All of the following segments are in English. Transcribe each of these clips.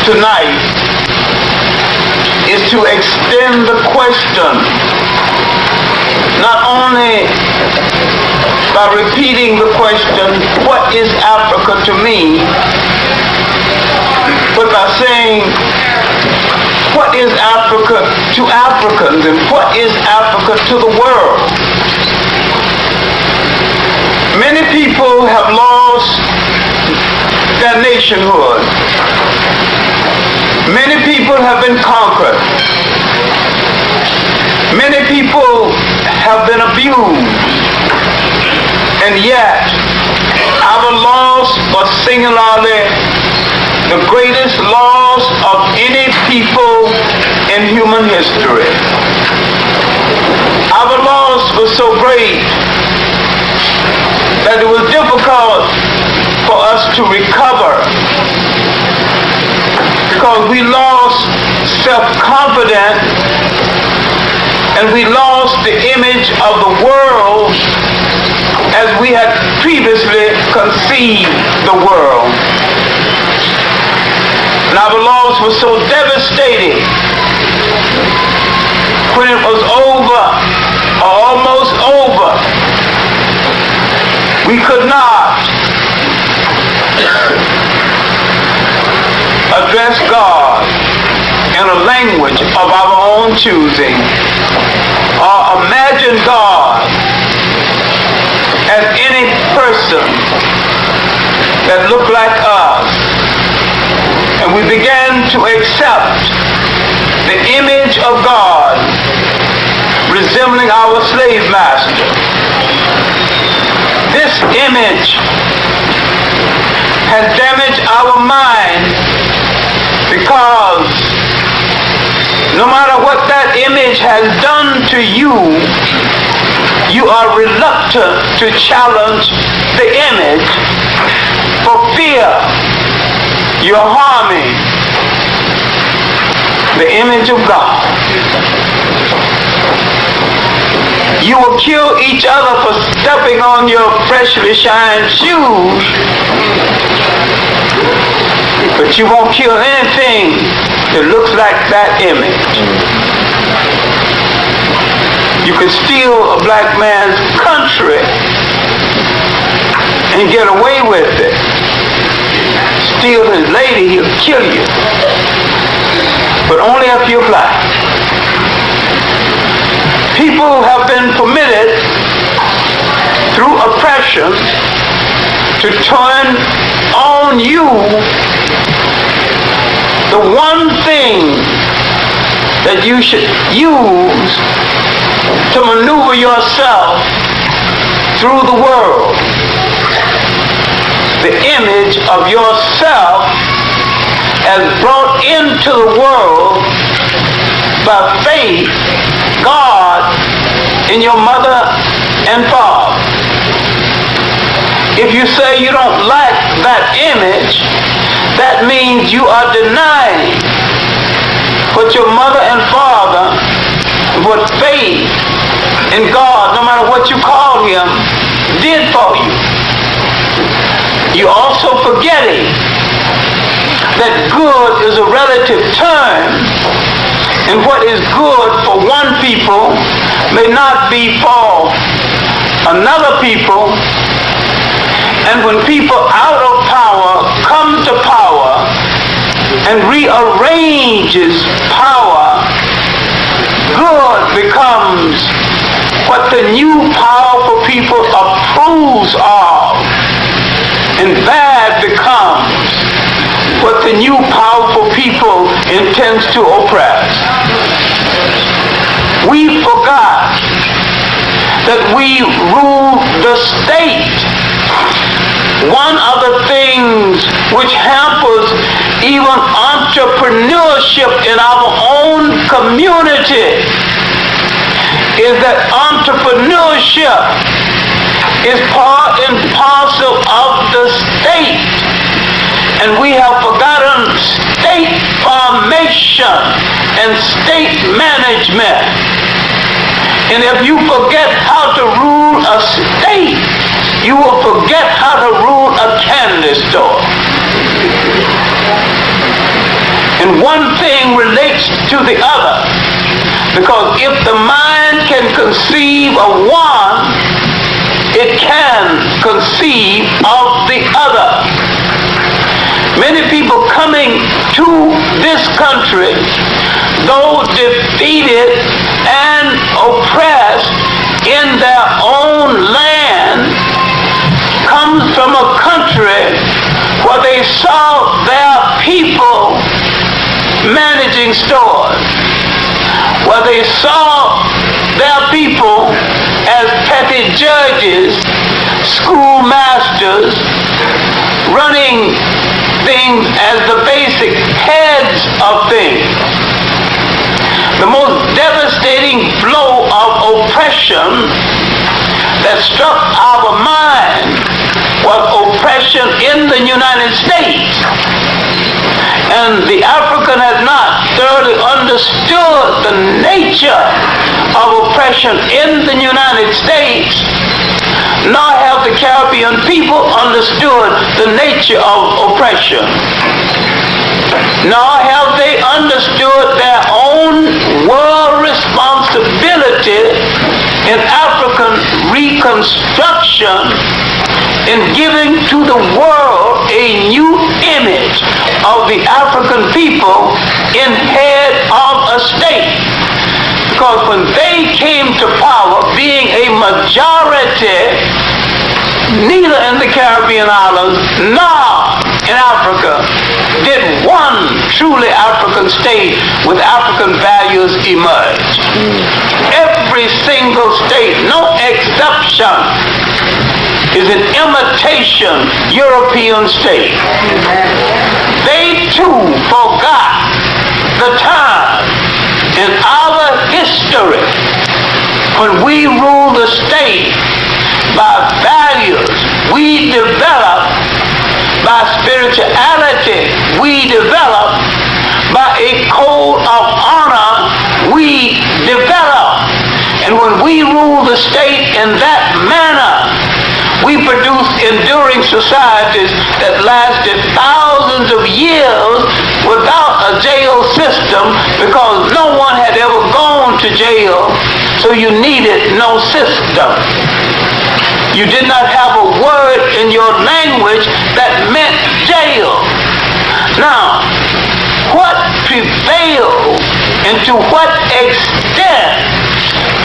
tonight is to extend the question, not only by repeating the question, what is Africa to me, but by saying, what is Africa to Africans, and what is Africa to the world? Many people have lost their nationhood. Many people have been conquered. Many people have been abused. And yet, our loss was singularly the greatest loss of any people in human history. Our loss was so great that it was difficult for us to recover, because we lost self-confidence and we lost the image of the world as we had previously conceived the world. And our loss was so devastating when it was over, or almost over. We could not address God in a language of our own choosing, or imagine God as any person that looked like us. And we began to accept the image of God resembling our slave master. This image has damaged our mind, because no matter what that image has done to you, you are reluctant to challenge the image for fear you're harming the image of God. You will kill each other for stepping on your freshly shined shoes, but you won't kill anything that looks like that image. You can steal a black man's country and get away with it. Steal his lady, he'll kill you. But only if you're black. People have been permitted through oppression to turn on you the one thing that you should use to maneuver yourself through the world. The image of yourself as brought into the world by faith, God in your mother and father. If you say you don't like that image, that means you are denying what your mother and father, what faith in God, no matter what you call him, did for you. You're also forgetting that good is a relative term, and what is good for one people may not be for another people. And when people out of power come to power and rearranges power, good becomes what the new powerful people approves of, and bad becomes what the new powerful people intends to oppress. We forgot that we rule the state. One of the things which hampers even entrepreneurship in our own community is that entrepreneurship is part and parcel of the state. And we have forgotten state formation and state management. And if you forget how to rule a state, you will forget how to rule a candy store. And one thing relates to the other. Because if the mind can conceive of one, it can conceive of the other. Many people coming to this country, though defeated and oppressed in their own land, comes from a country where they saw their people managing stores, where they saw their people as petty judges, schoolmasters, running things as the basic heads of things. The most devastating blow of oppression that struck our mind was oppression in the United States. And the African has not thoroughly understood the nature of oppression in the United States, nor have the Caribbean people understood the nature of oppression, nor have they understood their own world responsibility in African reconstruction, in giving to the world a new image of the African people in head of a state. Because when they came to power, being a majority, neither in the Caribbean islands nor in Africa did one truly African state with African values emerge. Every single state, no exception, is an imitation European state. They too forgot the time in our history when we ruled the state by values we developed, by spirituality we developed, by a code of honor we developed. And when we ruled the state in that manner, we produced enduring societies that lasted thousands of years without a jail system, because no one had ever gone to jail, so you needed no system. You did not have a word in your language that meant jail. Now, what prevailed and to what extent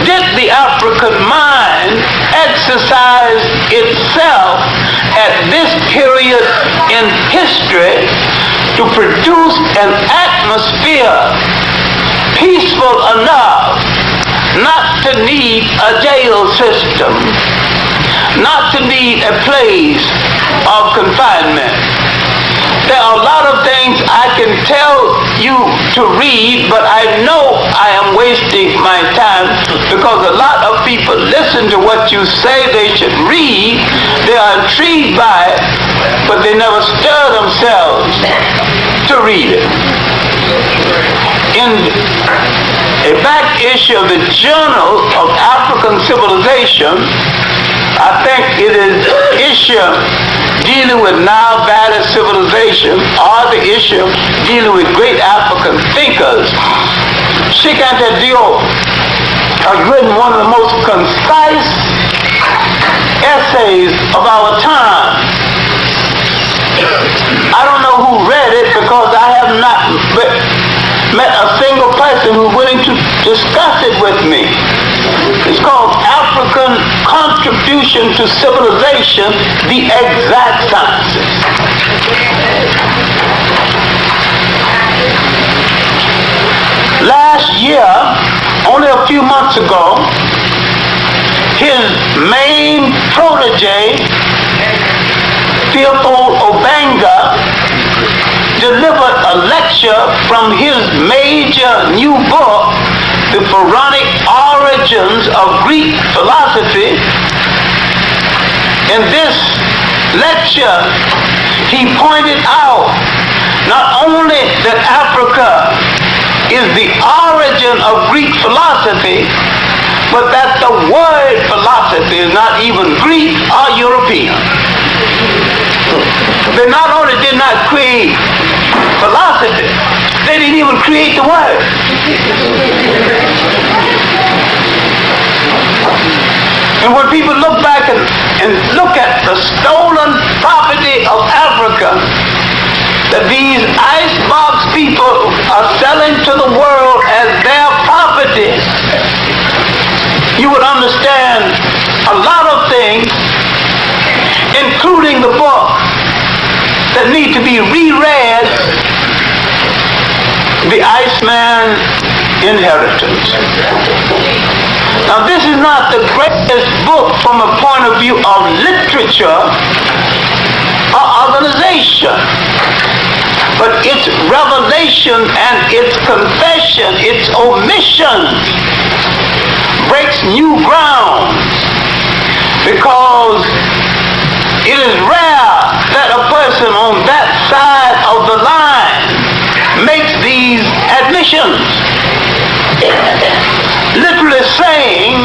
did the African mind exercise itself at this period in history to produce an atmosphere peaceful enough not to need a jail system, not to need a place of confinement? There are a lot of things I can tell you to read, but I know I am wasting my time, because a lot of people listen to what you say they should read. They are intrigued by it, but they never stir themselves to read it. In a back issue of the Journal of African Civilization, I think it is issue dealing with Nile Valley civilization, or the issue dealing with great African thinkers, Sheikh Anta Diop has written one of the most concise essays of our time. I don't know who read it, because I have not met a single person who's willing to discuss it with me. It's called African Contribution to Civilization, the Exact Sciences. Last year, only a few months ago, his main protege, Theophile Obenga, delivered a lecture from his major new book, The Pharaonic Origins of Greek Philosophy. In this lecture, he pointed out not only that Africa is the origin of Greek philosophy, but that the word philosophy is not even Greek or European. They not only did not create philosophy, they create the word. And when people look back and look at the stolen property of Africa that these icebox people are selling to the world as their property, you would understand a lot of things, including the book, that need to be reread, The Iceman Inheritance. Now, this is not the greatest book from a point of view of literature or organization, but its revelation and its confession, its omission, breaks new ground, because it is rare that a person on that side of the line makes these admissions. Literally saying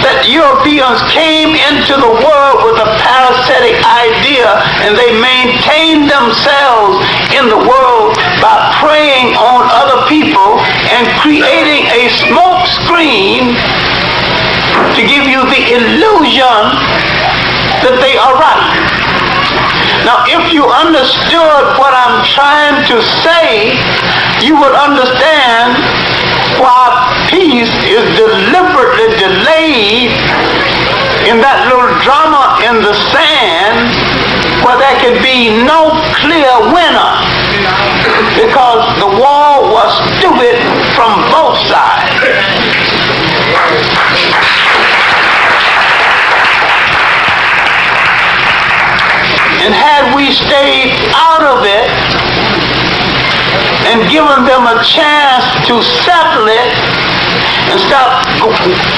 that Europeans came into the world with a parasitic idea and they maintained themselves in the world by preying on other people and creating a smoke screen to give you the illusion that they are right. Now, if you understood what I'm trying to say, you would understand why peace is deliberately delayed in that little drama in the sand where there can be no clear winner, because the war was stupid from both sides. And had we stayed out of it and given them a chance to settle it and stop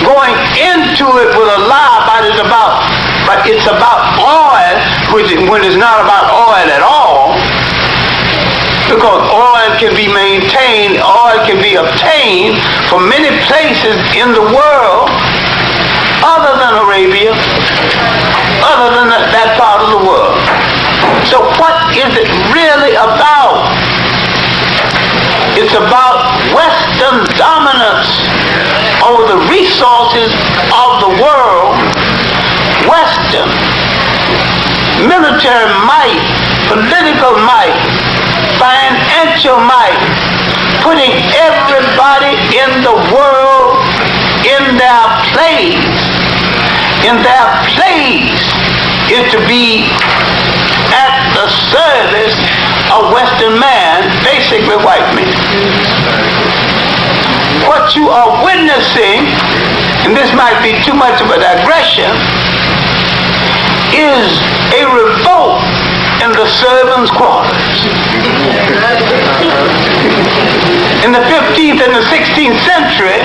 going into it with a lie about it's about oil, when it's not about oil at all, because oil can be maintained, oil can be obtained from many places in the world other than Arabia, other than that part of the world. So what is it really about? It's about Western dominance over the resources of the world, Western military might, political might, financial might, putting everybody in the world in their place. In their place is to be at the service of Western man, basically white men. What you are witnessing, and this might be too much of a digression, is a revolt in the servants' quarters. In the 15th and the 16th century,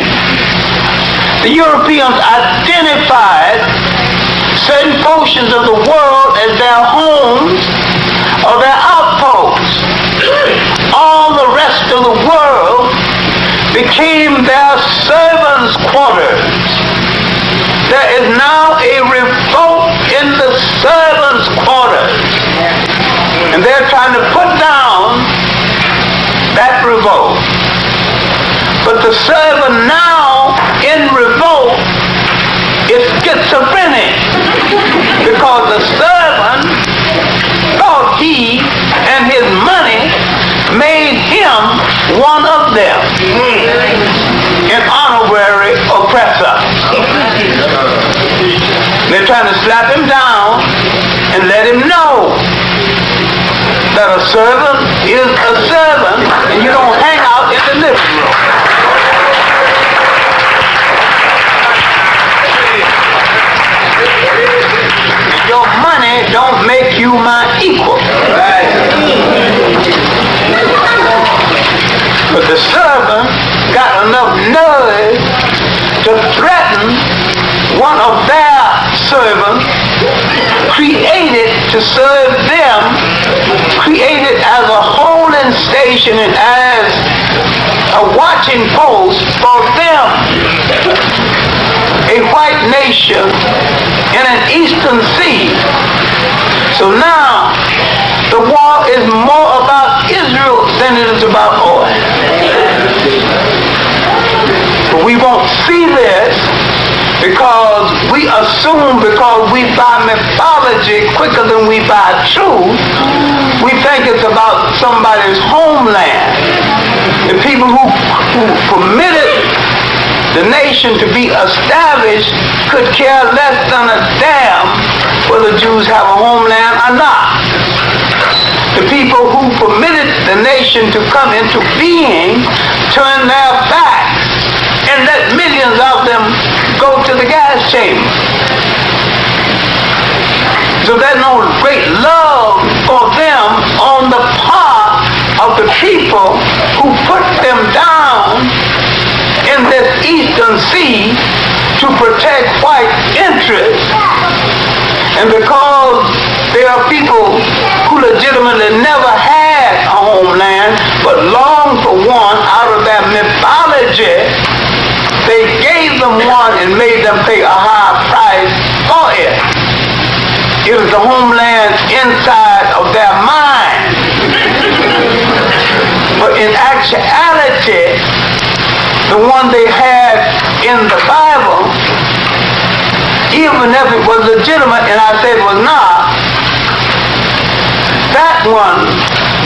the Europeans identified certain portions of the world as their homes or their outposts. All the rest of the world became their servants' quarters. There is now a revolt in the servants' quarters, and they're trying to put down that revolt. But the servant now in revolt is schizophrenic, because the servant thought he and his money made him one of them, an honorary oppressor. They're trying to slap him down and let him know that a servant is a servant, and you don't hang out in the living room. Your money don't make you my equal. But the servant got enough nerve to threaten one of their servants, created to serve them, created as a holding station and as a watching post for them. A white nation in an eastern sea. So now the war is more about Israel than it is about oil. But we won't see this because we assume, because we buy mythology quicker than we buy truth, we think it's about somebody's homeland. The people who permitted the nation to be established could care less than a damn whether Jews have a homeland or not. The people who permitted the nation to come into being turned their backs and let millions of them go to the gas chamber. So there's no great love for them on the part of the people who put them down in this eastern sea to protect white interests. And because there are people who legitimately never had a homeland but longed for one out of their mythology, they gave them one and made them pay a high price for it. It was the homeland inside of their mind. But in actuality, the one they had in the Bible, even if it was legitimate, and I said it was not, that one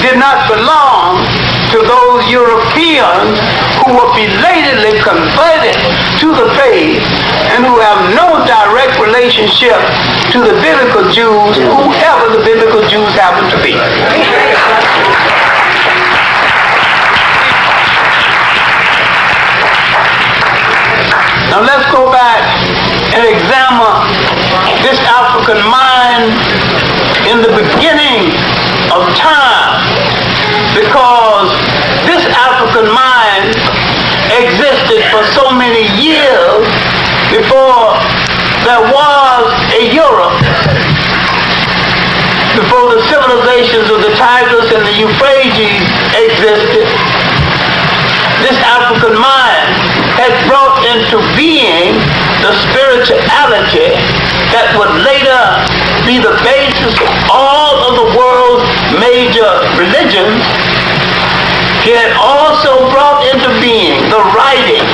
did not belong to those Europeans who were belatedly converted to the faith and who have no direct relationship to the biblical Jews, whoever the biblical Jews happen to be. Now let's go back and examine this African mind in the beginning of time, because this African mind existed for so many years before there was a Europe, before the civilizations of the Tigris and the Euphrates existed. This African mind had brought into being the spirituality that would later be the basis of all of the world's major religions. He had also brought into being the writing,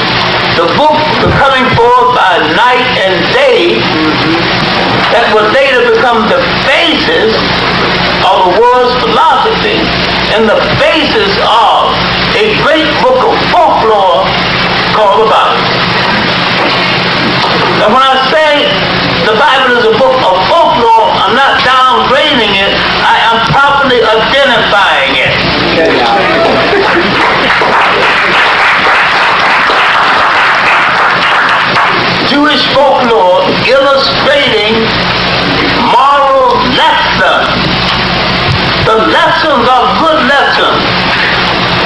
the book, the coming forth by night and day, that would later become the basis of the world's philosophy and the basis of a great book of folklore called the Bible. And when I say the Bible is a book of folklore, I'm not downgrading it, I am properly identifying it. Jewish folklore illustrating moral lessons. The lessons are good lessons.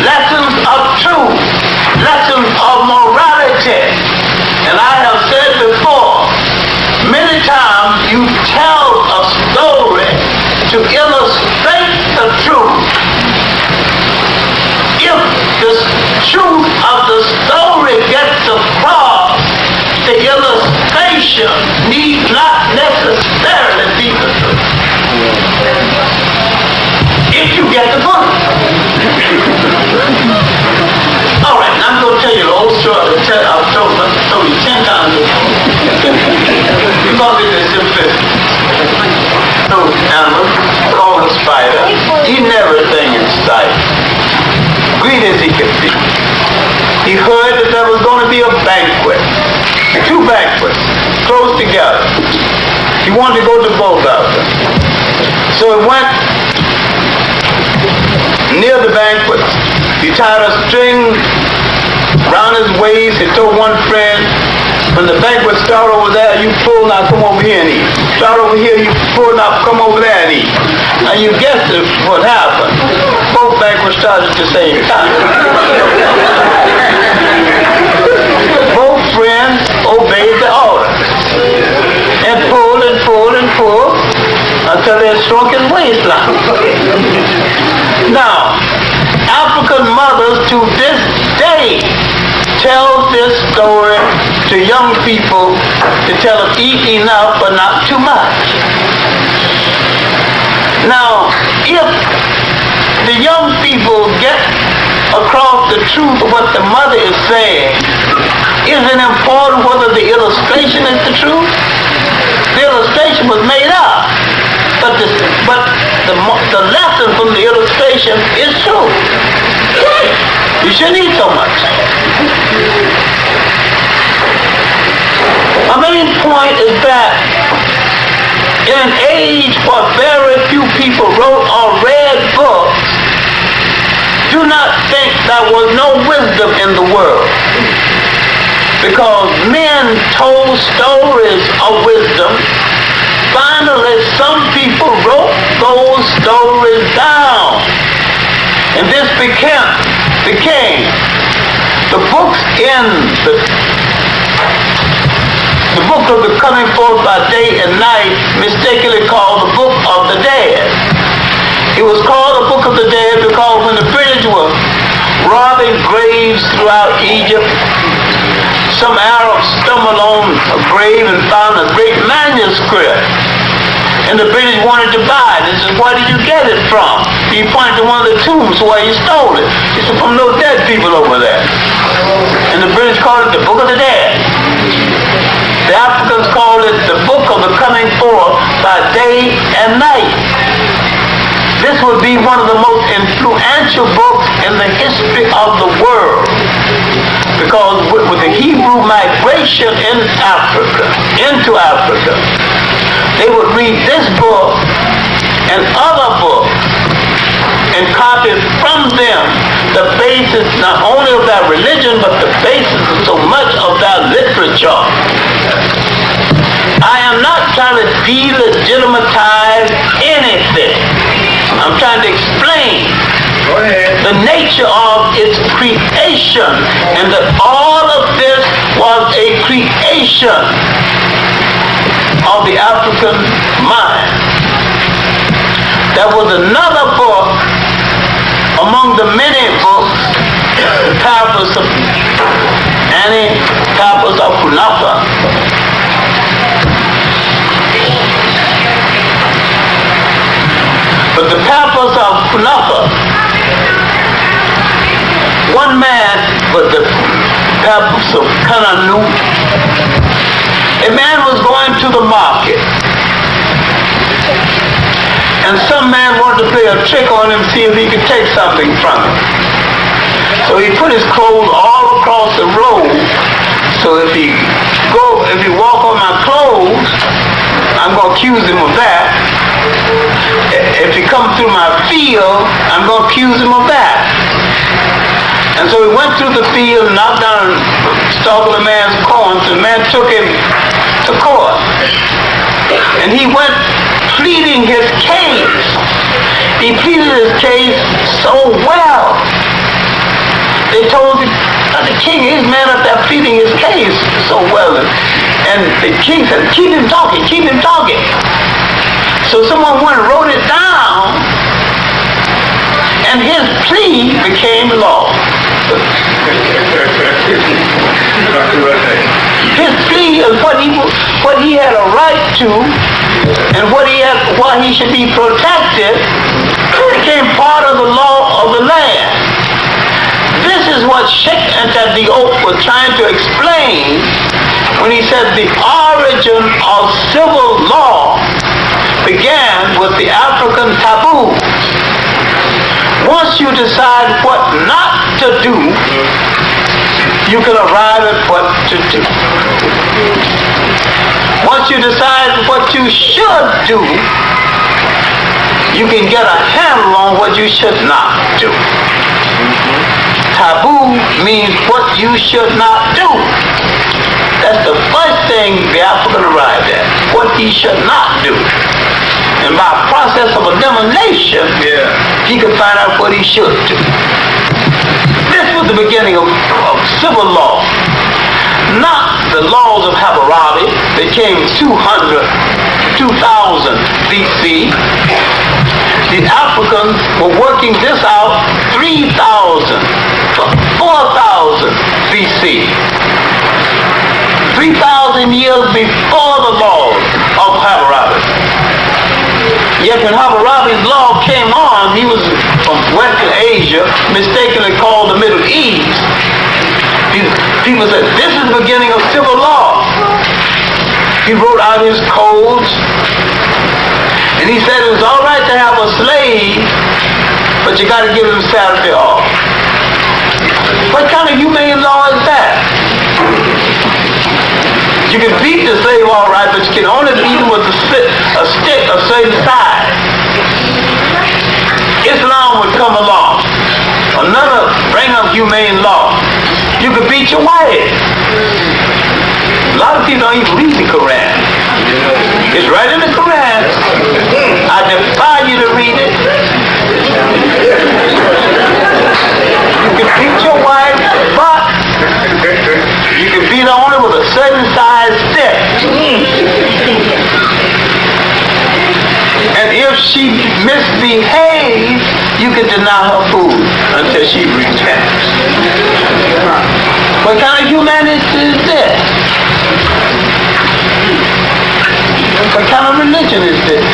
Lessons of truth. Lessons of morality. And I have said before, many times you tell a story to illustrate the truth. If the truth of the story gets across, the illustration need not necessarily be the truth. If you get the point. All right, now I'm going to tell you the old story. I've told you 10 times before. Because it is simplicity. No animal called a spider, eating everything in sight. Greedy as he could be. He heard that there was going to be a banquet. 2 banquets, close together. He wanted to go to both of them. So he went near the banquet. He tied a string around his waist. He told one friend, when the banquet start over there, you pull, now come over here and eat. Start over here, you pull, now come over there and eat. Now you guessed what happened. Both banquets started at the same time. Both friends obeyed the order and pulled and pulled and pulled until they shrunk his waistline. Now, African mothers to this day tell this story to young people to tell them eat enough but not too much. Now, if the young people get across the truth of what the mother is saying, isn't important whether the illustration is the truth. The illustration was made up, but the lesson from the illustration is true. You shouldn't eat so much. My main point is that in an age where very few people wrote or read books, do not think there was no wisdom in the world. Because men told stories of wisdom, finally some people wrote those stories down. And this became the books in the book of the coming forth by day and night, mistakenly called the book of the dead. It was called the book of the dead because when the British were robbing graves throughout Egypt, some Arabs stumbled on a grave and found a great manuscript. And the British wanted to buy it. They said, where did you get it from? He pointed to one of the tombs where he stole it. He said, from those dead people over there. And the British called it the book of the dead. The Africans called it the book of the coming forth by day and night. This would be one of the most influential books in the history of the world. Because with the Hebrew migration into Africa, they would read this book and other books and copy from them the basis not only of their religion, but the basis of so much of their literature. I am not trying to delegitimize anything. I'm trying to explain the nature of its creation, and that all of this was a creation of the African mind. There was another book among the many books, the Tablets of Kunafa. But the Tablets of Kunafa, one man, but the Tablets of Kananu, a man was going to the market, and some man wanted to play a trick on him, see if he could take something from him. So he put his clothes all across the road. So if he walk on my clothes, I'm going to accuse him of that. If he comes through my field, I'm going to accuse him of that. And so he went through the field, knocked down a stalk of the man's corn, so the man took him to court. And he went pleading his case. He pleaded his case so well. They told him, the king, his man up there pleading his case so well. And the king said, keep him talking, keep him talking. So someone went and wrote it down, and his plea became law. His plea is what he had a right to, and why he should be protected, became part of the law of the land. This is what Sheikh Diop was trying to explain when he said the origin of civil law began with the African taboos. Once you decide what not to do, you can arrive at what to do. Once you decide what you should do, you can get a handle on what you should not do. Taboo means what you should not do. That's the first thing the African arrived at, what he should not do. And by process of elimination, he could find out what he should do. This was the beginning of civil law. Not the laws of Hammurabi that came 2000 BC. The Africans were working this out 3,000, 4,000 BC. 3,000 years before the laws of Hammurabi. Yet when Hammurabi's law came on, he was from Western Asia, mistakenly called the Middle East. people said, this is the beginning of civil law. He wrote out his codes, and he said it was all right to have a slave, but you got to give him Saturday off. What kind of humane law is that? You can beat the slave all right, but you can only beat him with a stick of certain size. Islam would come along, another bring up humane law. You could beat your wife. A lot of people don't even read the Quran. It's right in the Quran. I defy you to read it. You can beat your wife, but you can beat her only with a certain size stick. And if she misbehaves, you can deny her food until she repents. What kind of humanity is this? What kind of religion is this?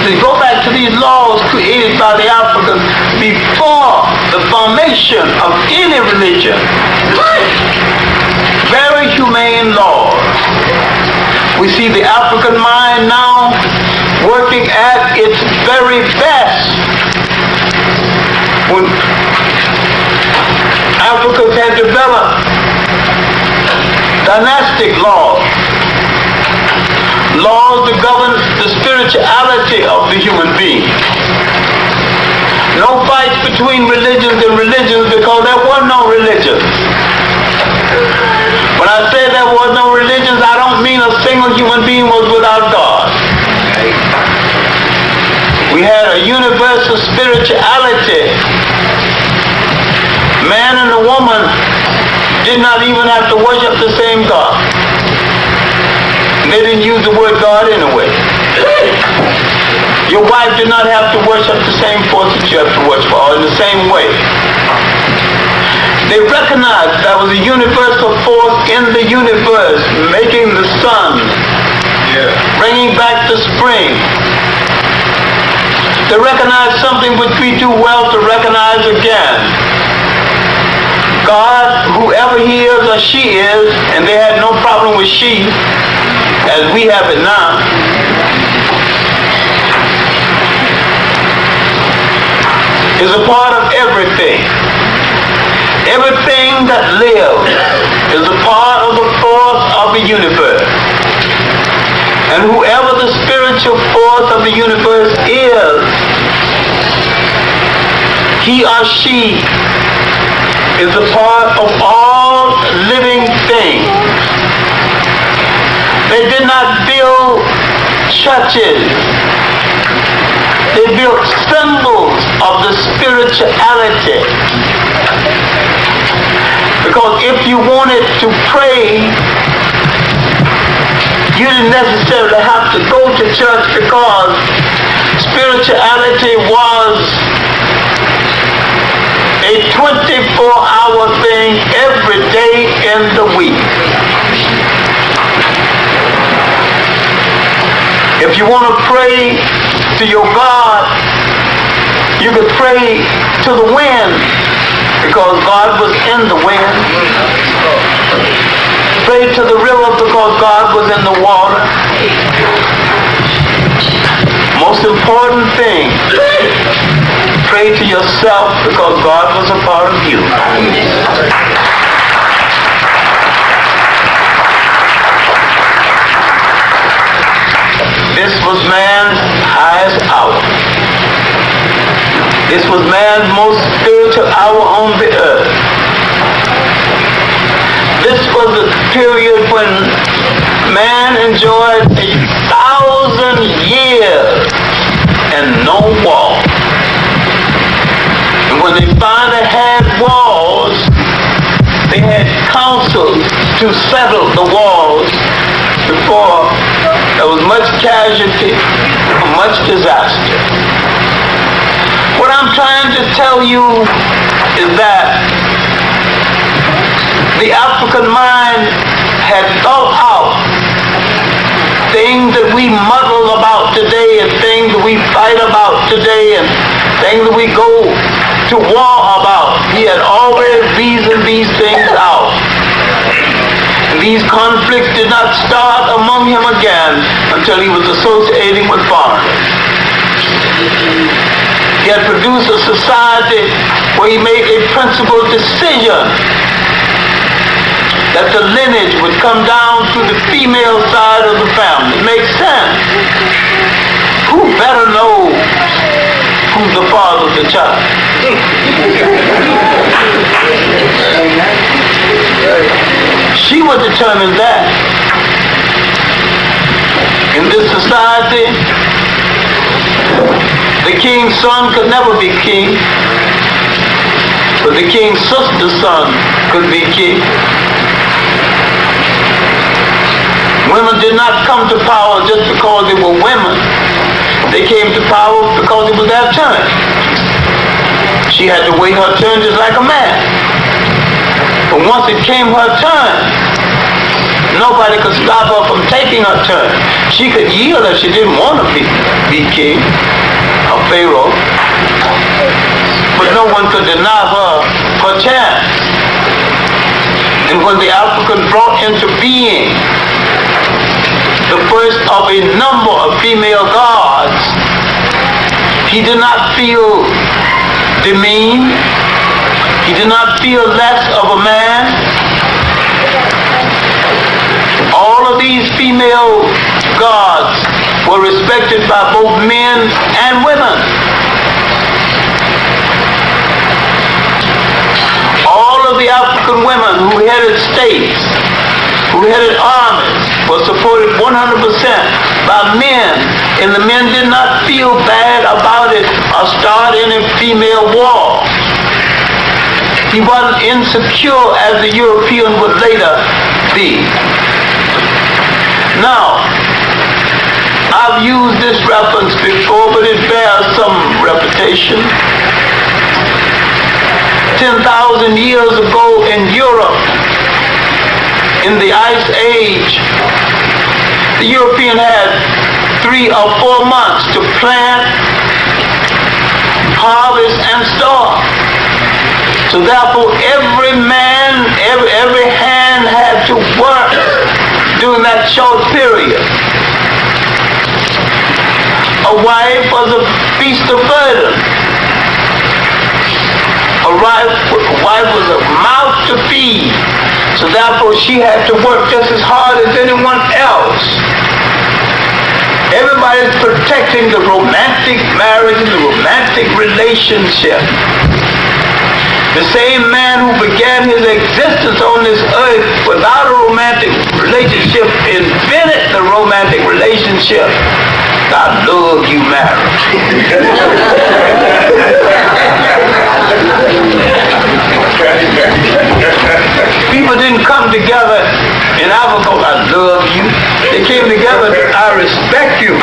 To go back to these laws created by the Africans before the formation of any religion. Very humane laws. We see the African mind now working at its very best. When Africans had developed dynastic laws that govern the spirituality of the human being. No fights between religions and religions, because there were no religions. When I say there were no religions, I don't mean a single human being was without God. We had a universal spirituality. Man and a woman did not even have to worship the same God. They didn't use the word God anyway. Your wife did not have to worship the same force that you have to worship, or in the same way. They recognized there was a universal force in the universe, making the sun, bringing back the spring. They recognized something which we do well to recognize again. God, whoever he is or she is, and they had no problem with she, as we have it now, is a part of everything. Everything that lives is a part of the force of the universe. And whoever the spiritual force of the universe is, he or she is a part of all living things. They did not build churches. They built symbols of the spirituality. Because if you wanted to pray, you didn't necessarily have to go to church, because spirituality was a 24-hour thing every day in the week. If you want to pray to your God, you could pray to the wind, because God was in the wind. Pray to the river, because God was in the water. Most important thing, pray to yourself, because God was a part of you. This was man's highest hour. This was man's most spiritual hour on the earth. This was the period when man enjoyed 1,000 years and no war. And when they finally had wars, they had councils to settle the wars before there was much casualty, much disaster. What I'm trying to tell you is that the African mind had thought out things that we muddle about today, and things that we fight about today, and things that we go to war about. He had already Conflicts did not start among him again until he was associating with foreigners. He had produced a society where he made a principled decision that the lineage would come down to the female side of the family. Makes sense. Who better knows who's the father of the child? She would determine that. In this society, the king's son could never be king, but the king's sister's son could be king. Women did not come to power just because they were women. They came to power because it was their turn. She had to wait her turn just like a man. But once it came her turn, nobody could stop her from taking her turn. She could yield if she didn't want to be king or pharaoh, but no one could deny her her chance. And when the African brought into being the first of a number of female gods, he did not feel demeaned. He did not feel less of a man. All of these female gods were respected by both men and women. All of the African women who headed states, who headed armies, were supported 100% by men, and the men did not feel bad about it or start any female war. He wasn't insecure as the European would later be. Now, I've used this reference before, but it bears some repetition. 10,000 years ago in Europe, in the Ice Age, the European had 3 or 4 months to plant, harvest, and store. So therefore, every man, every hand had to work during that short period. A wife was a beast of burden. A wife was a mouth to feed. So therefore, she had to work just as hard as anyone else. Everybody's protecting the romantic marriage and the romantic relationship. The same man who began his existence on this earth without a romantic relationship invented the romantic relationship. I love you, marriage. People didn't come together in Africa, I love you. They came together, I respect you.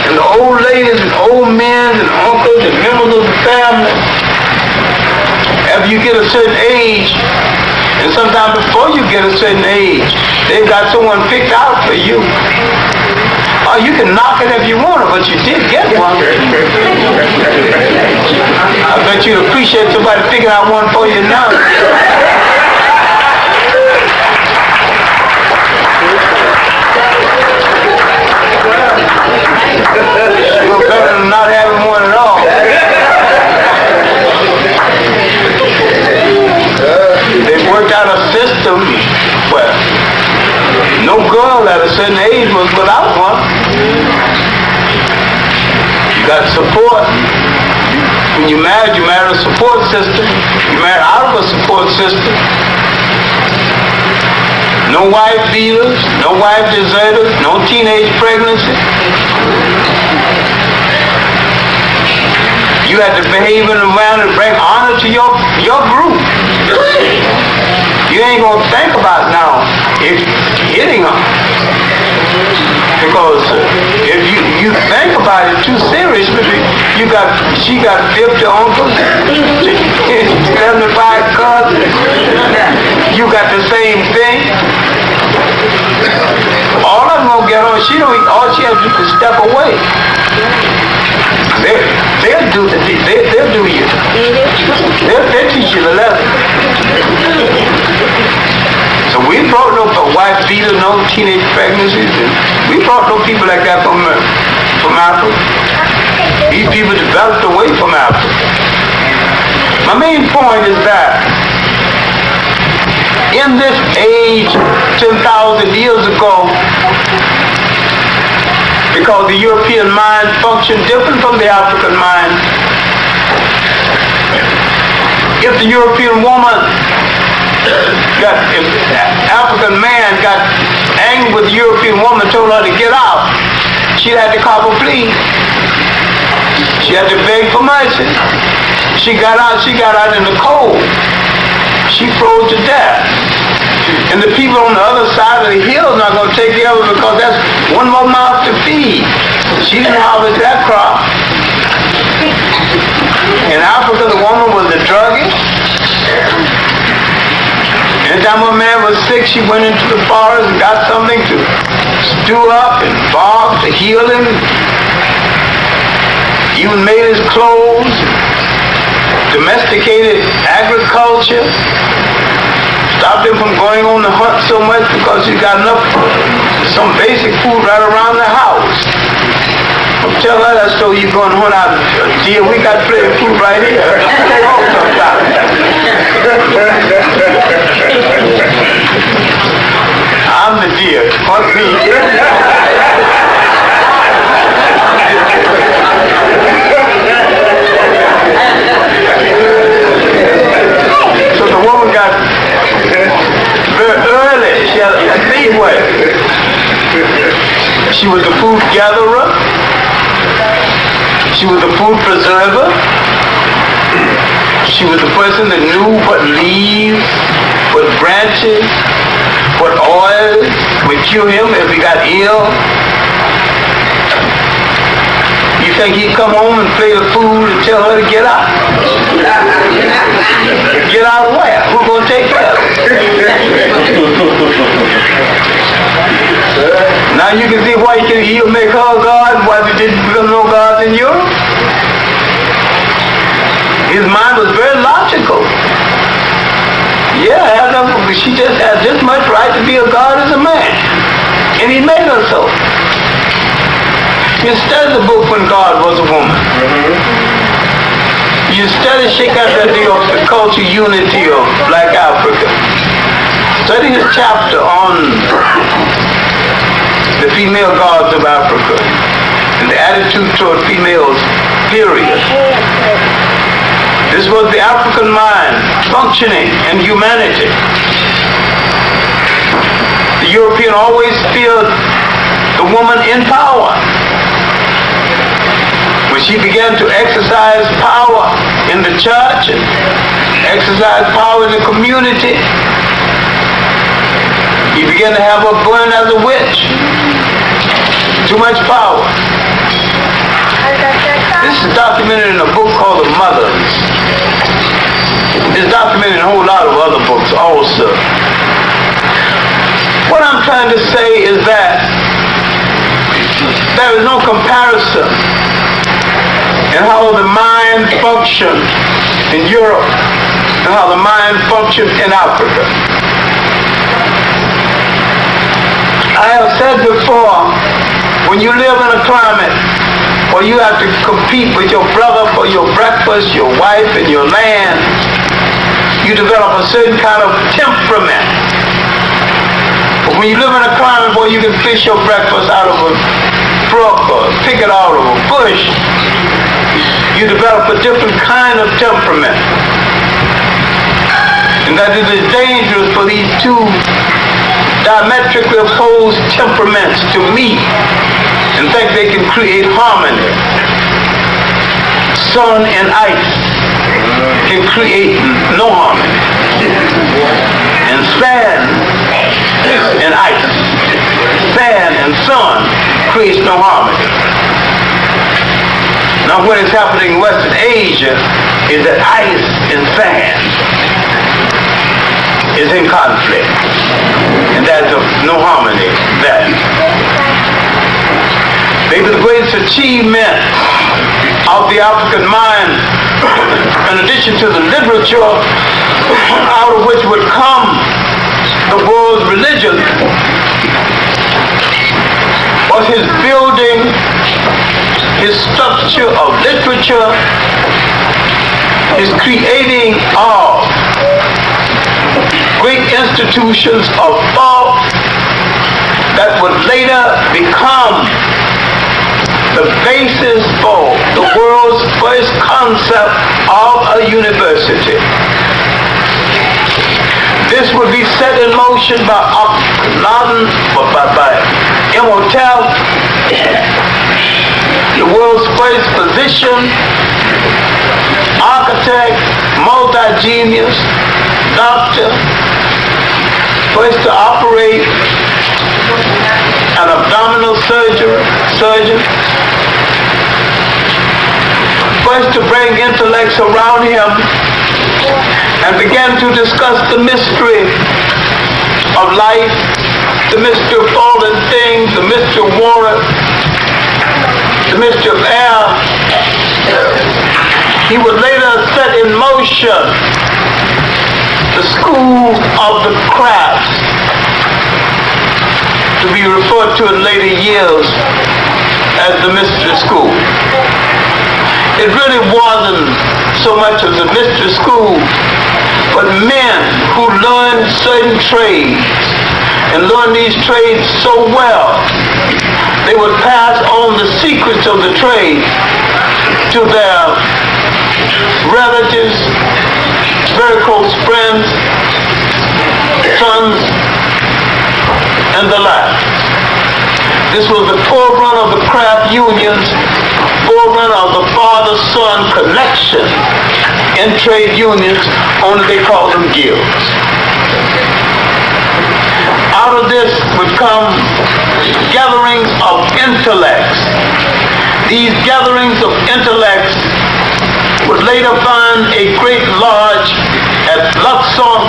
And the old ladies and old men and uncles and members of the family, after you get a certain age, and sometimes before you get a certain age, they've got someone picked out for you. Oh, you can knock it if you want it, but you did get one. I bet you'd appreciate somebody picking out one for you now. You're better than not having one at all. They worked out a system where no girl at a certain age was without one. You got support. When you married a support system. You married out of a support system. No wife beaters, no wife deserters, no teenage pregnancy. You had to behave in a manner to bring honor to your group. You ain't gonna think about now if hitting them, because if you think about it too seriously, she got 50 uncles, 75 cousins. You got the same thing. All of them gonna get on. All she has to do is step away. They'll do you. They'll teach you the lesson. So We brought no wife beater, no teenage pregnancies. We brought no people like that from Africa. These people developed away from Africa. My main point is that in this age, 10,000 years ago, because the European mind functioned different from the African mind, if the European woman if the African man got angry with the European woman, told her to get out, she had to cop a plea. She had to beg for mercy. She got out in the cold. She froze to death. And the people on the other side of the hill are not going to take care of her because that's one more mouth to feed. She didn't harvest that crop. In Africa, the woman was a druggist. Anytime a man was sick, she went into the forest and got something to stew up and bark to heal him. Even made his clothes. Domesticated agriculture. Stopped him from going on the hunt so much because he's got enough, some basic food right around the house. I'll tell her that so you're going to hunt out a deer. We got plenty of food right here. Take home sometime. I'm the deer. Hunt me. So the woman got very early. She had a leeway. She was the food gatherer. She was the food preserver. She was the person that knew what leaves, what branches, what oil would cure him if he got ill. You think he'd come home and play the fool and tell her to get out? Get out where? Who's going to take care of it? Now you can see why he'll make her God, why there didn't become no gods in Europe. His mind was very logical. Yeah, she just had this much right to be a god as a man. And he made her so. You study the book When God Was a Woman. You study, shake out that deal of the culture unity of Black Africa. Study his chapter on the female gods of Africa and the attitude toward females, period. This was the African mind functioning in humanity. The European always feared the woman in power. When she began to exercise power in the church and exercise power in the community, he began to have her burned as a witch. Too much power. This is documented in a book called The Mothers. It's documented in a whole lot of other books also. What I'm trying to say is that there is no comparison in how the mind functioned in Europe and how the mind functioned in Africa. I have said before, when you live in a climate where you have to compete with your brother for your breakfast, your wife, and your land, you develop a certain kind of temperament. But when you live in a climate where you can fish your breakfast out of a brook or pick it out of a bush, you develop a different kind of temperament. And that it is dangerous for these two diametrically opposed temperaments to meet and think they can create harmony. Sun and ice can create no harmony. And sand and ice, sand and sun creates no harmony. Now what is happening in Western Asia is that ice and sand is in conflict. And there's no harmony there. Maybe the greatest achievement of the African mind, in addition to the literature out of which would come the world's religion was his building, his structure of literature, his creating of great institutions of thought that would later become the basis for the world's first concept of a university. This would be set in motion by Imhotep, the world's first physician, architect, multi-genius, doctor, first to operate an abdominal surgeon, first to bring intellects around him and began to discuss the mystery of life, the mystery of fallen things, the mystery of water, the mystery of air. He would later set in motion the school of the crafts, to be referred to in later years as the mystery school. It really wasn't so much as a mystery school, but men who learned certain trades and learned these trades so well, they would pass on the secrets of the trade to their relatives, very close friends, sons, and the like. This was the forerunner of the craft unions, forerunner of the father-son connection in trade unions, only they called them guilds. Out of this would come gatherings of intellects. These gatherings of intellects would later find a great lodge at Luxor.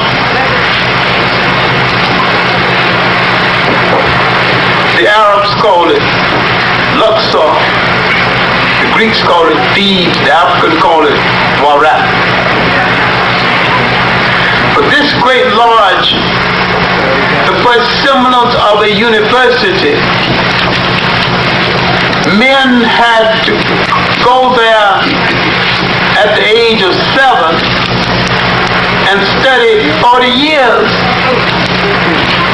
The Arabs call it Luxor. The Greeks call it Thebes. The Africans call it Warat. But this great lodge, the first semblance of a university, men had to go there at the age of 7 and study 40 years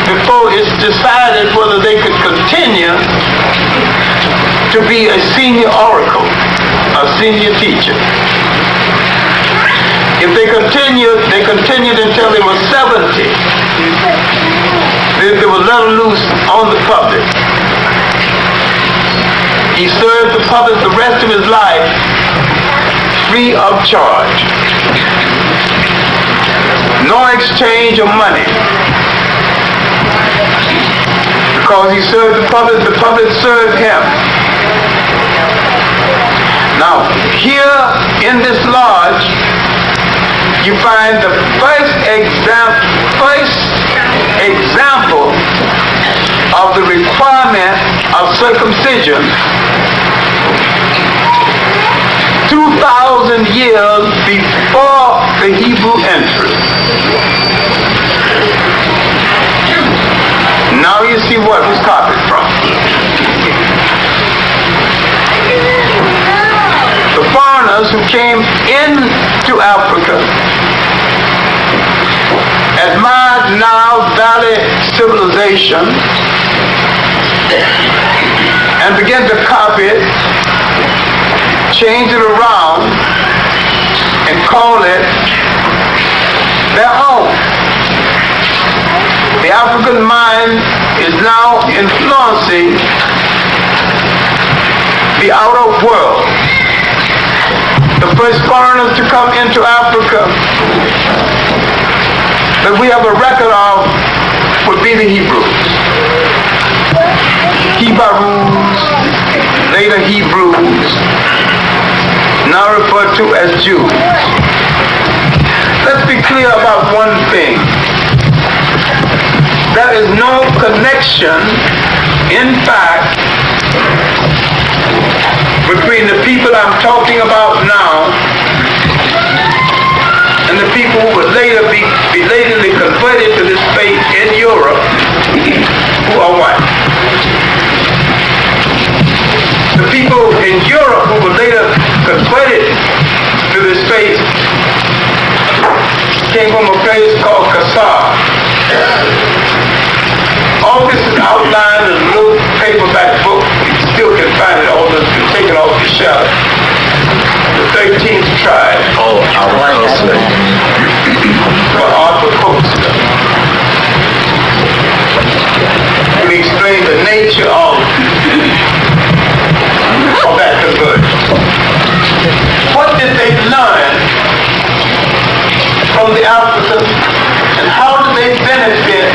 before it's decided whether they could continue to be a senior oracle, a senior teacher. If they continued until they were 70. Then they were let loose on the public. He served the public the rest of his life free of charge. No exchange of money. Because he served the public served him. Now, here in this lodge, you find the first example of the requirement of circumcision 2,000 years before the Hebrew entry. Now you see what was copied from. The foreigners who came into Africa admired Nile Valley civilization and began to copy it, change it around, and call it their own. The African mind is now influencing the outer world. The first foreigners to come into Africa that we have a record of would be the Hebrews. Hebrews, later Hebrews, now referred to as Jews. Let's be clear about one thing. There is no connection, in fact, between the people I'm talking about now and the people who would later be belatedly converted to this faith in Europe who are white. The people in Europe who were later converted to this faith came from a place called Qassar. All this is outlined in a little paperback book. You still can find it. All this is taken off the shelf. The 13th tribe. Oh, For Arthur Coaster. We explain the nature of that conversion. What did they learn from the Africans, and how did they benefit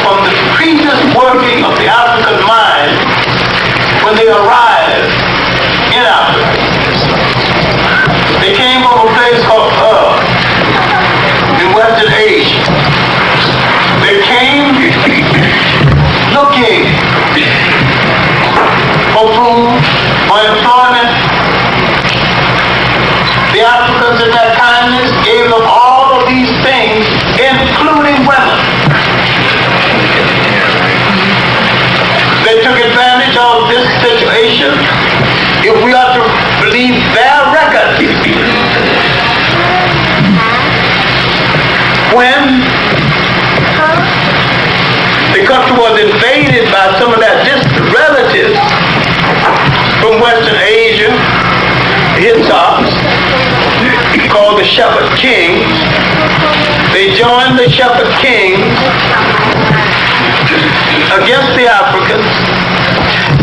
from the previous working of the African mind when they arrived in Africa? They came from a place called in Western Asia. They came looking for food, for employment. The Africans in their kindness gave them all of these things, including women. They took advantage of this situation. If we are to believe their record, when the country was invaded by some of their distant relatives from Western Asia, Hittites, called the Shepherd Kings. They joined the Shepherd Kings against the Africans.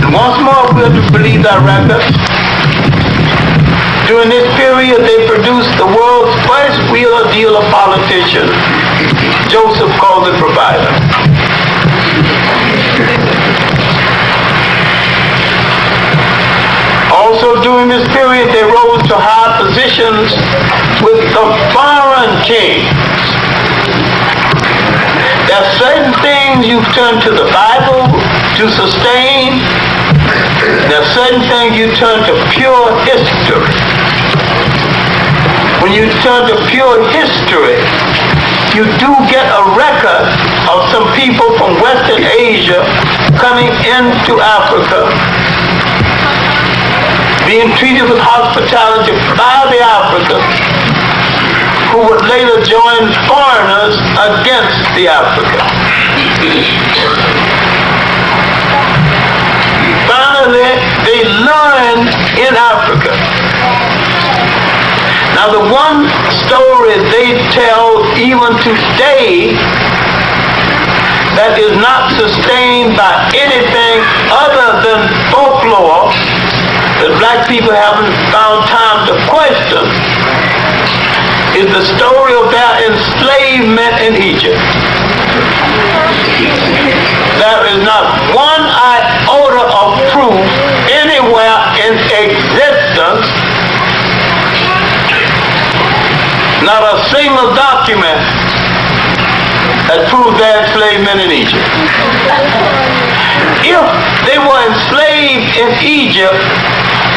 And once more, we have to believe that record. During this period, they produced the world's first wheeler dealer politician. Joseph called it provider. Also during this period, they rose to high positions with the foreign kings. There are certain things you turn to the Bible to sustain. There are certain things you turn to pure history. When you turn to pure history, you do get a record of some people from Western Asia coming into Africa, being treated with hospitality by the Africans, who would later join foreigners against the Africans. Finally, they learned in Africa. Now, the one story they tell even today that is not sustained by anything other than folklore that black people haven't found time to question is the story of their enslavement in Egypt. There is not one iota of proof anywhere in existence, not a single document that proves their enslavement in Egypt. If they were enslaved in Egypt,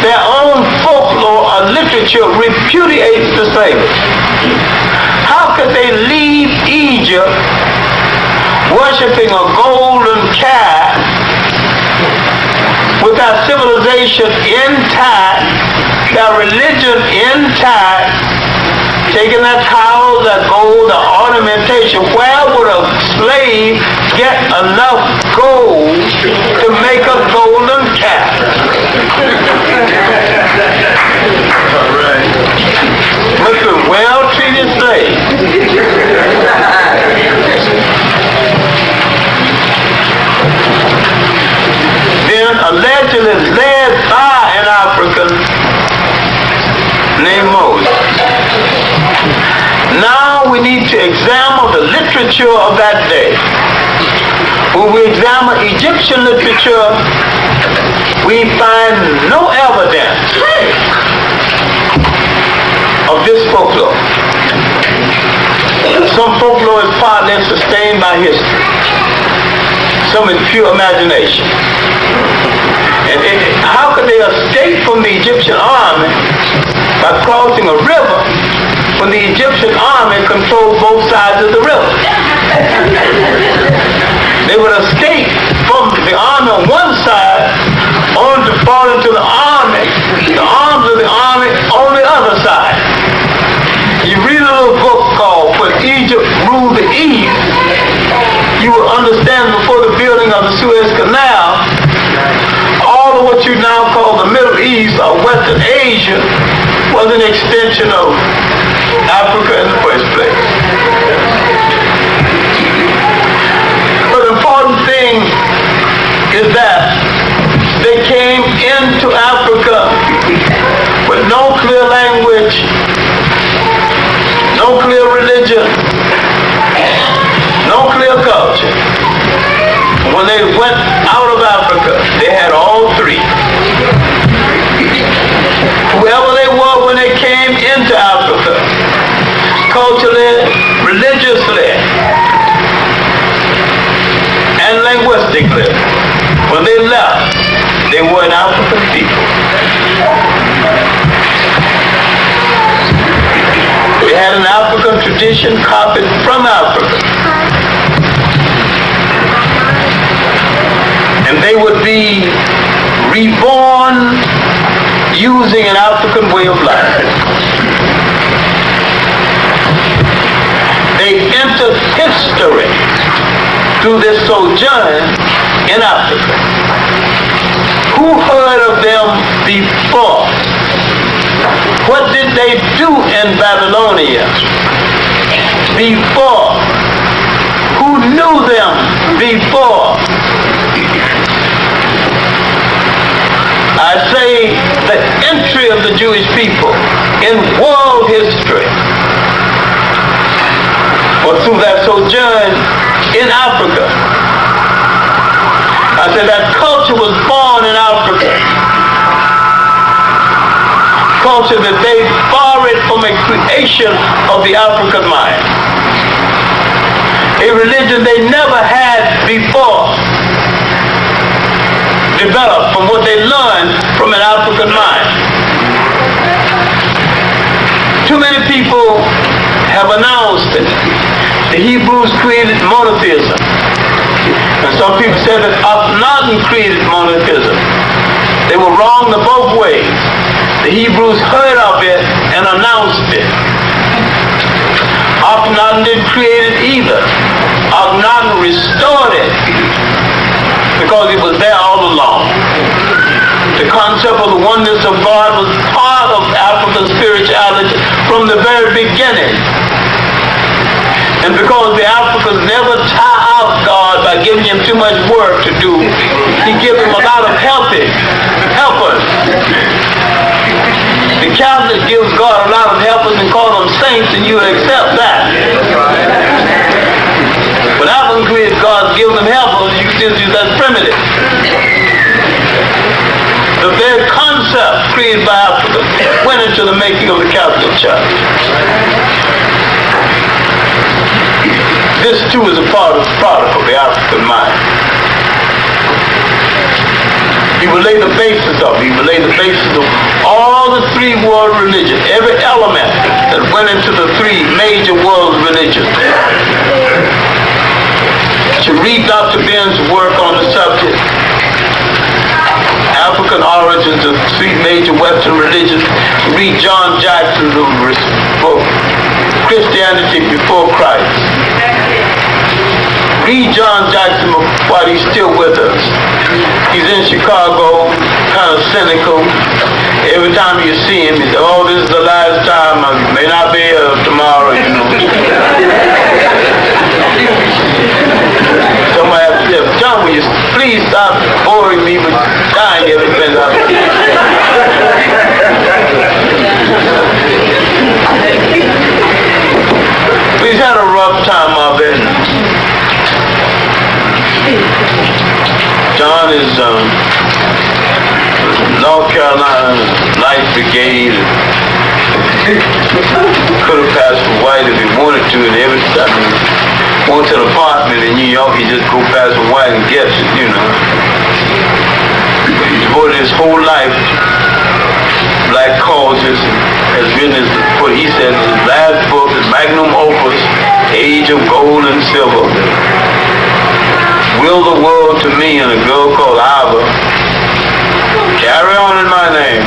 their own folklore or literature repudiates the slavery. How could they leave Egypt worshiping a golden calf with their civilization intact, their religion intact, taking their cows, their gold, their ornamentation? Where would a slave get enough gold to make a golden calf? Must be well-treated slave. Then allegedly led by an African named Moses. Now we need to examine the literature of that day. When we examine Egyptian literature, we find no evidence of this folklore. Some folklore is partly sustained by history. Some is pure imagination. And how could they escape from the Egyptian army by crossing a river when the Egyptian army controlled both sides of the river? would escape from the army on one side, only to fall into the arms of the army on the other side. You read a little book called When Egypt Ruled the East, you will understand before the building of the Suez Canal, all of what you now call the Middle East or Western Asia was an extension of Africa in the first place. But the important thing is that they came into Africa with no clear language, no clear religion, no clear culture. When they went out of Africa, they had all three. Whoever they were when they came into Africa, culturally, religiously, and linguistically, when they left, they were an African people. They had an African tradition copied from Africa. And they would be reborn using an African way of life. They entered history through this sojourn in Africa. Who heard of them before? What did they do in Babylonia before? Who knew them before? I say the entry of the Jewish people in world history was through that sojourn in Africa. I said that culture was born in Africa. Culture that they borrowed from a creation of the African mind. A religion they never had before, developed from what they learned from an African mind. Too many people have announced that the Hebrews created monotheism. And some people said that Akhenaten created monotheism. They were wrong the both ways. The Hebrews heard of it and announced it. Akhenaten didn't create it either. Akhenaten restored it because it was there all along. The concept of the oneness of God was part of African spirituality from the very beginning. And because the Africans never tire out God by giving him too much work to do, he gives him a lot of helpers. The Catholic gives God a lot of helpers and calls them saints, and you accept that. But African created God gives them helpers, you can just use that primitive. The very concept created by Africa went into the making of the Catholic Church. This too is a part of the product of the African mind. He will lay the basis of it. He will lay the basis of all the three world religions, every element that went into the three major world religions. To read Dr. Ben's work on the subject, African origins of three major Western religions, to read John Jackson's book, Christianity Before Christ. Read John Jackson while he's still with us. He's in Chicago, kind of cynical. Every time you see him, he says, oh, this is the last time. I may not be here tomorrow, you know. Somebody has to say, John, will you please stop boring me with dying everything up? He's had a rough time of it. John is North Carolina Light Brigade. Could have passed for white if he wanted to, and every time he went to an apartment in New York, he just go past for white and gets it, you know. He devoted his whole life to black causes, has written what he said in his last book, his magnum opus, Age of Gold and Silver. Will the World to Me and a girl called Ava. Carry On in My Name.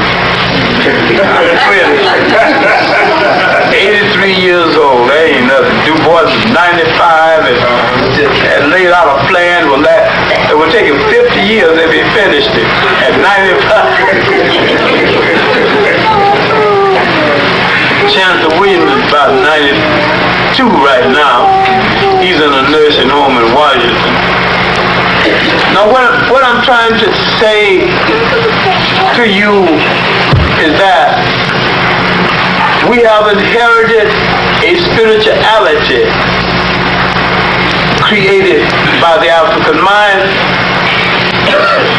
83 years old. That ain't nothing. Du Bois is 95 and had laid out a plan. Well, it would take him 50 years if he finished it at 95. Chancellor Williams is about 92 right now. He's in a nursing home in Washington. Now, what I'm trying to say to you is that we have inherited a spirituality created by the African mind.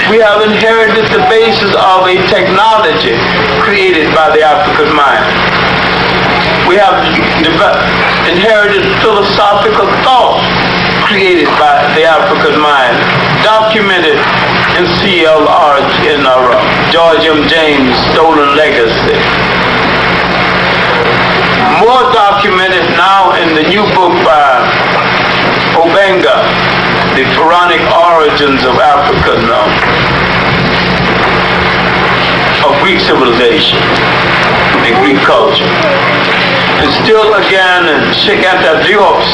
We have inherited the basis of a technology created by the African mind. We have inherited philosophical thought created by the African mind, documented in C.L.R. in George M. James' Stolen Legacy. More documented now in the new book by Obenga, The Pharaonic Origins of African, of Greek civilization and Greek culture. And still again in Shekanta Diop's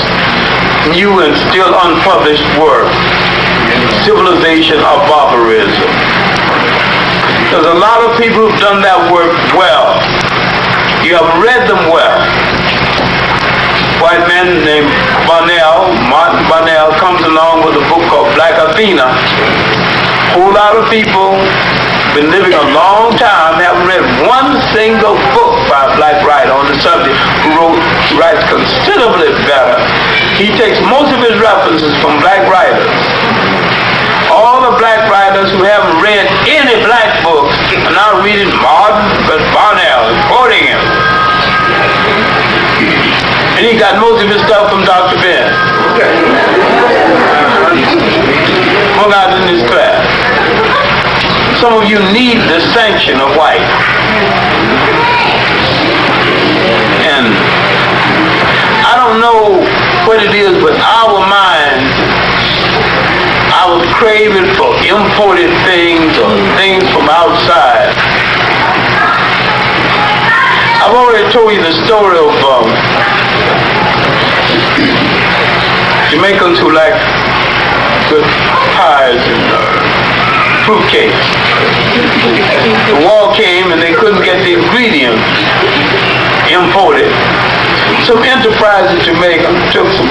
new and still unpublished work, Civilization of Barbarism. There's a lot of people who've done that work well. You have read them well. White man named Martin Bonnell, comes along with a book called Black Athena. A whole lot of people been living a long time, haven't read one single book by a black writer on the subject who writes considerably better. He takes most of his references from black writers. All the black writers who haven't read any black books are now reading Martin Bonnell, quoting him. And he got most of his stuff from Dr. Ben. Hung out in his class. Some of you need the sanction of white. And I don't know what it is, but our mind, our craving for imported things or things from outside. I've already told you the story of Jamaicans who like good pies and fruitcake. The war came and they couldn't get the ingredients imported. Some enterprise in Jamaica took some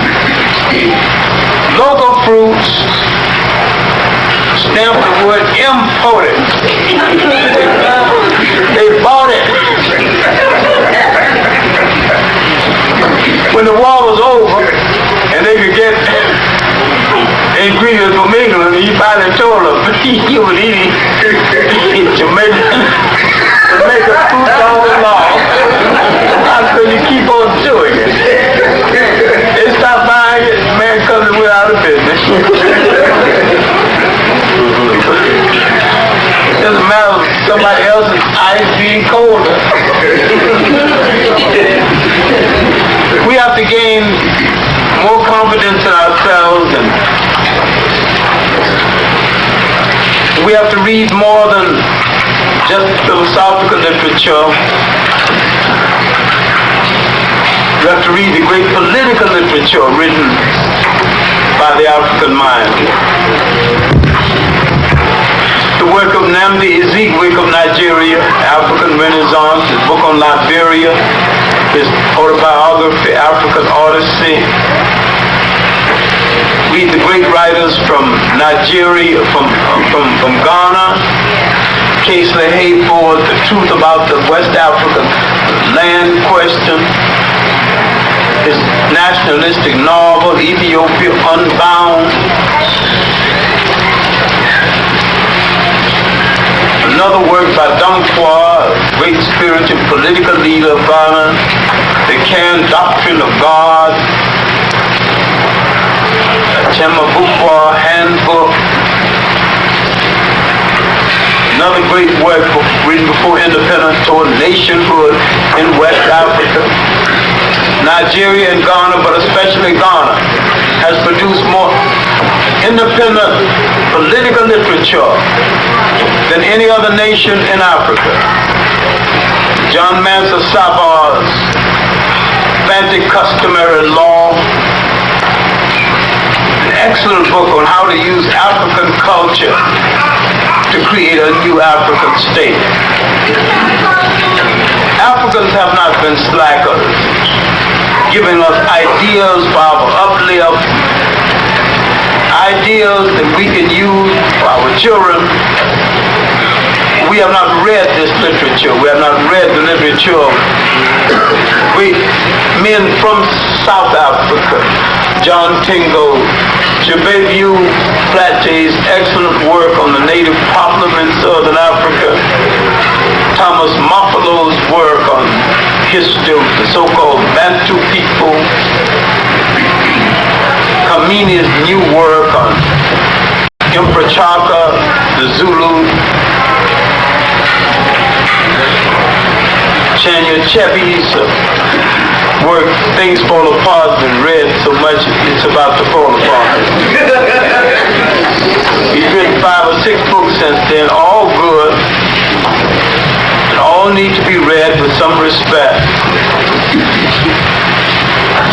local fruits, stamped the word imported. They bought it. When the war was over and they could get ingredients from England, he finally told them he was eating Jamaican fruit all along. How could you keep on doing it? They stopped buying it, the man comes and went out of business. It doesn't matter if somebody else's ice being colder. We have to gain more confidence in ourselves, and we have to read more than just philosophical literature. We have to read the great political literature written by the African mind. The work of Nnamdi Ezekwe of Nigeria, African Renaissance, his book on Liberia, his autobiography, African Odyssey. Read the great writers from Nigeria, from Ghana, Casely Hayford, The Truth About the West African Land Question, his nationalistic novel, Ethiopia Unbound. Another work by Damqua, great spiritual political leader of Ghana, The Cairn Doctrine of God, Chema Bukwa Handbook. Another great work written before independence toward nationhood in West Africa. Nigeria and Ghana, but especially Ghana, has produced more independent political literature than any other nation in Africa. John Mansa Sabar's Fancy Customary Law, an excellent book on how to use African culture to create a new African state. Africans have not been slackers, giving us ideas for our uplift, ideas that we can use for our children. We have not read this literature. We have not read the literature of men from South Africa. John Tingo, Jabevu Platte's excellent work on the native problem in Southern Africa. Thomas Mafolo's work on history of the so-called Bantu people. Kamini's new work on Emperor Chaka, the Zulu. Chanya Chevy's work, Things Fall Apart, has been read so much it's about to fall apart. He's written 5 or 6 books since then, all good, and all need to be read with some respect.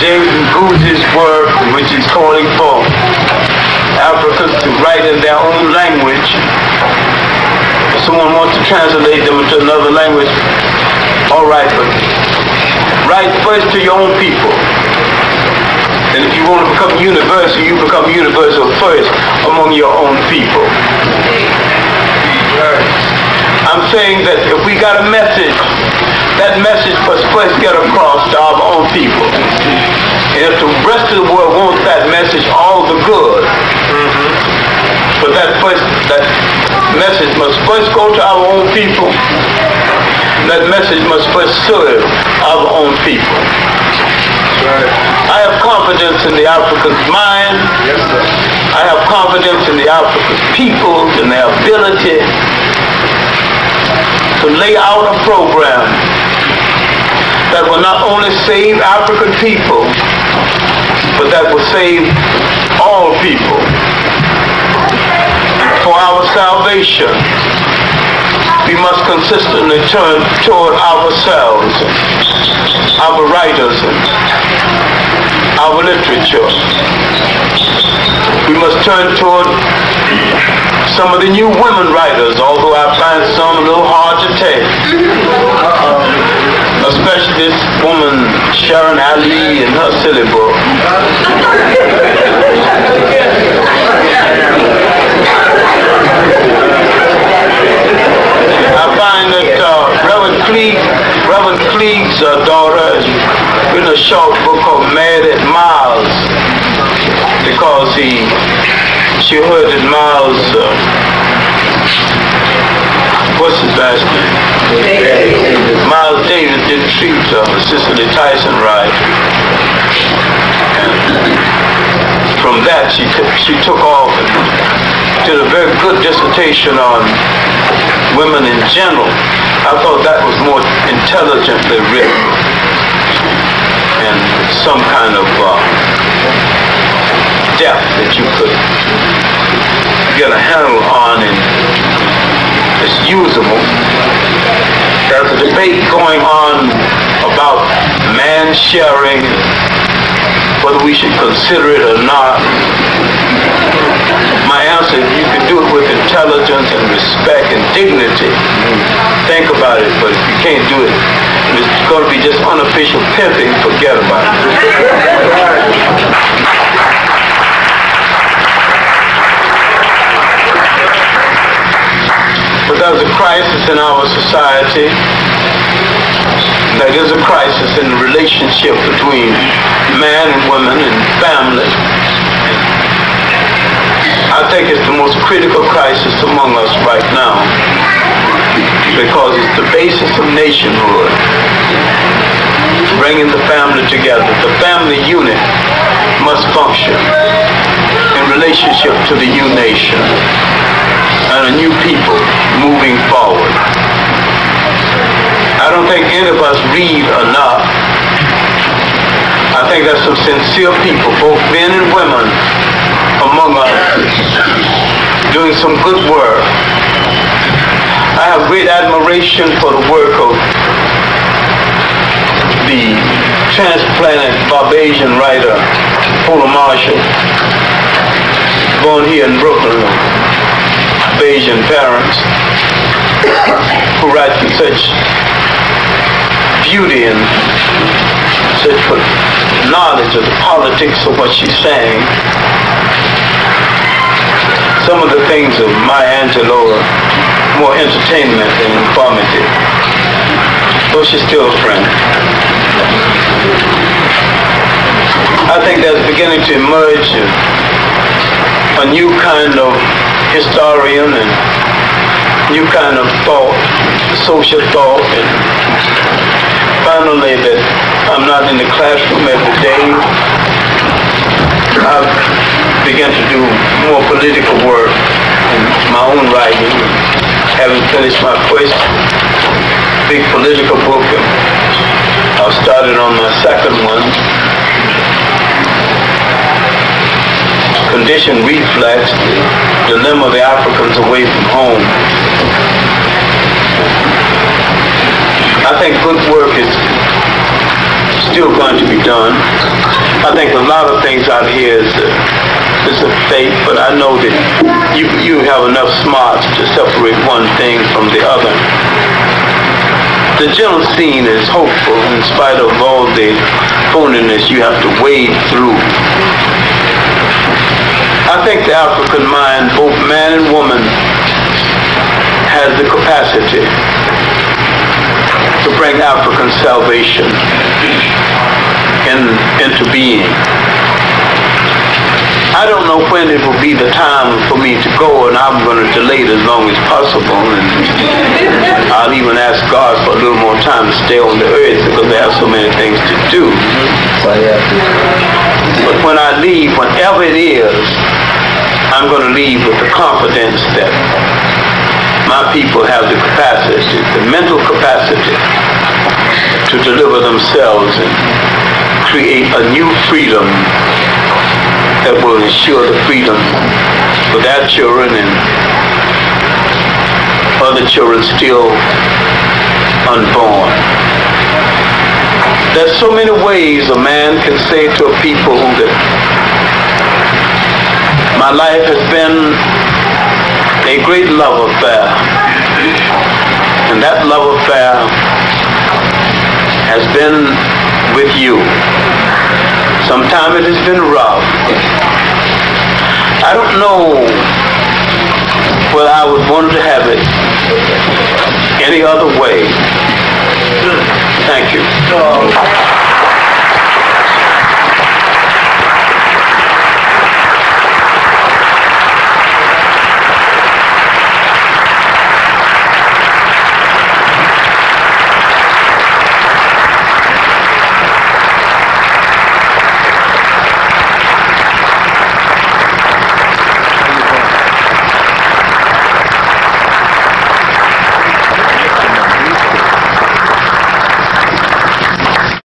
James Nguzi's work, which is calling for Africans to write in their own language. If someone wants to translate them into another language, all right, but write first to your own people. And if you want to become universal, you become universal first among your own people. I'm saying that if we got a message, that message must first get across to our own people. And if the rest of the world wants that message, all the good. But that message must first go to our own people. That message must first serve our own people. I have confidence in the African's mind. Yes, sir. I have confidence in the African people and their ability to lay out a program that will not only save African people, but that will save all people. For our salvation, we must consistently turn toward ourselves, our writers, and our literature. We must turn toward some of the new women writers, although I find some a little hard to take. Especially this woman, Sharon Ali, and her silly book. I find that Reverend Clarke's daughter has written a short book called Mad at Miles, because she heard that Miles, what's his last name? Miles Davis didn't treat Cicely Tyson right. And from that she took off and did a very good dissertation on women in general. I thought that was more intelligently written and some kind of depth that you could get a handle on, and it's usable. There's a debate going on about man sharing, whether we should consider it or not. My answer is you can do it with intelligence and respect and dignity. Think about it, but if you can't do it, it's going to be just unofficial pimping, forget about it. But there's a crisis in our society. There is a crisis in the relationship between man and woman and family. I think it's the most critical crisis among us right now, because it's the basis of nationhood, bringing the family together. The family unit must function in relationship to the new nation and a new people moving forward. I don't think any of us read enough. I think there's some sincere people, both men and women, among us doing some good work. I have great admiration for the work of the transplanted Barbadian writer, Paula Marshall, born here in Brooklyn, Barbadian parents, who writes with such beauty and such knowledge of the politics of what she's saying. Some of the things of Maya Angelou are more entertainment than informative, though she's still a friend. I think there's beginning to emerge a new kind of historian and new kind of thought, social thought, and finally that I'm not in the classroom every day. I've begun to do more political work in my own writing, having finished my first big political book. I've started on my second one, Condition Reflex, the Dilemma of the Africans Away from Home. I think good work is still going to be done. I think a lot of things out here is a fake, but I know that you have enough smarts to separate one thing from the other. The general scene is hopeful in spite of all the phoniness you have to wade through. I think the African mind, both man and woman, has the capacity to bring African salvation into being. I don't know when it will be the time for me to go, and I'm going to delay it as long as possible, and I'll even ask God for a little more time to stay on the earth because there are so many things to do. But when I leave, whenever it is, I'm going to leave with the confidence that my people have the capacity, the mental capacity to deliver themselves and create a new freedom that will ensure the freedom for their children and other children still unborn. There's so many ways a man can say to a people that my life has been a great love affair, and that love affair has been with you. Sometimes it has been rough. I don't know whether I would want to have it any other way. Thank you.